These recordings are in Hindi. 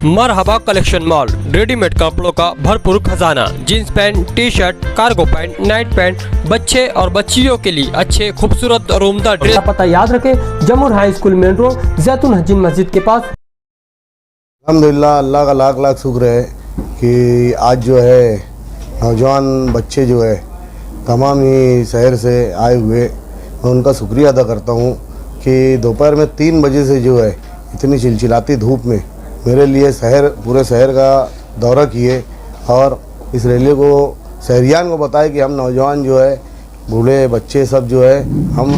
मरहबा कलेक्शन मॉल, रेडीमेड कपड़ों का भरपूर खजाना, jeans pant, T shirt, cargo pant, night pant, बच्चे और बच्चियों के लिए अच्छे खूबसूरत और उम्दा ड्रेस। पता याद रखें, जमुर हाई स्कूल मेन रोड, जैतून हजीन मस्जिद के पास। अल्हम्दुलिल्लाह, अल्लाह का लाख लाख शुक्र है कि आज जो है नौजवान बच्चे जो है तमाम ही शहर से आए हुए, मैं उनका शुक्रिया अदा करता हूँ कि दोपहर में 3 बजे से जो है इतनी चिलचिलाती धूप में मेरे लिए पूरे शहर का दौरा किए और इस रैली को शहरियान को बताए कि हम नौजवान जो है, बूढ़े बच्चे सब जो है, हम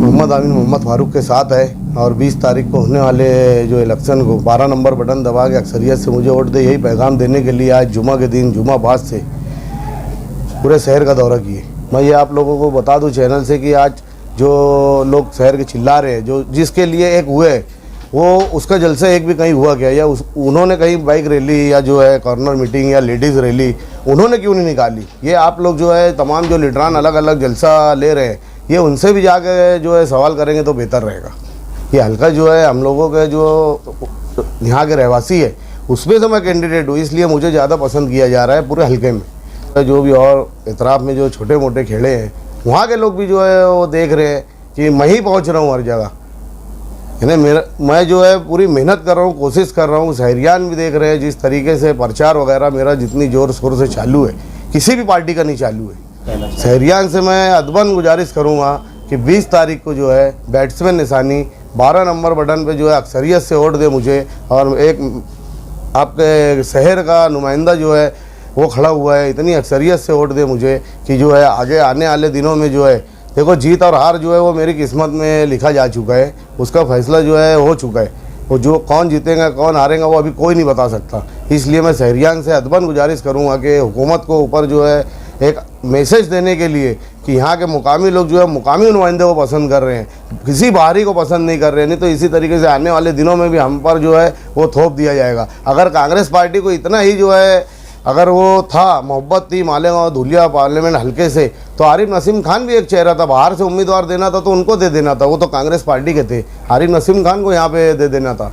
मोहम्मद आमीन मोहम्मद फारूक के साथ है और 20 तारीख को होने वाले जो इलेक्शन को 12 नंबर बटन दबा के अक्सरियत से मुझे वोट दे, यही पैगाम देने के लिए आज जुमा के दिन जुमा बाद से पूरे शहर का दौरा किए। मैं ये आप लोगों को बता दूं चैनल से कि आज जो लोग शहर के चिल्ला रहे हैं, जो जिसके लिए एक हुए वो उसका जलसा एक भी कहीं हुआ क्या, या उन्होंने कहीं बाइक रैली या जो है कॉर्नर मीटिंग या लेडीज़ रैली उन्होंने क्यों नहीं निकाली। ये आप लोग जो है तमाम जो लीडरान अलग अलग जलसा ले रहे हैं, ये उनसे भी जाके जो है सवाल करेंगे तो बेहतर रहेगा। ये हल्का जो है हम लोगों के जो यहाँ के रहवासी है उसमें से मैं कैंडिडेट हूँ, इसलिए मुझे ज़्यादा पसंद किया जा रहा है पूरे हल्के में। जो भी और इतराफ़ में जो छोटे मोटे खेड़े हैं वहाँ के लोग भी जो है वो देख रहे हैं कि मैं ही पहुँच रहा हूँ हर जगह, यानी मैं जो है पूरी मेहनत कर रहा हूँ, कोशिश कर रहा हूँ। शहरियान भी देख रहे हैं जिस तरीके से प्रचार वगैरह मेरा जितनी ज़ोर शोर से चालू है, किसी भी पार्टी का नहीं चालू है। शहरियान से मैं अदबन गुजारिश करूँगा कि 20 तारीख को जो है बैट्समैन निशानी 12 नंबर बटन पे जो है अक्सरियत से वोट दे मुझे, और एक आपके शहर का नुमाइंदा जो है वो खड़ा हुआ है, इतनी अक्सरियत से वोट दे मुझे कि जो है आगे आने वाले दिनों में जो है, देखो जीत और हार जो है वो मेरी किस्मत में लिखा जा चुका है, उसका फैसला जो है हो चुका है। वो जो कौन जीतेगा कौन हारेगा वो अभी कोई नहीं बता सकता। इसलिए मैं शहरियान से अदबन गुजारिश करूँगा कि हुकूमत को ऊपर जो है एक मैसेज देने के लिए कि यहाँ के मुकामी लोग जो है मुकामी नुमाइंदे को पसंद कर रहे हैं, किसी बाहरी को पसंद नहीं कर रहे हैं। नहीं तो इसी तरीके से आने वाले दिनों में भी हम पर जो है वो थोप दिया जाएगा। अगर कांग्रेस पार्टी को इतना ही जो है अगर वो था, मोहब्बत थी मालेगांव धुलिया पार्लियामेंट हल्के से, तो आरिफ नसीम खान भी एक चेहरा था, बाहर से उम्मीदवार देना था तो उनको दे देना था, वो तो कांग्रेस पार्टी के थे, आरिफ नसीम खान को यहाँ पे दे देना था।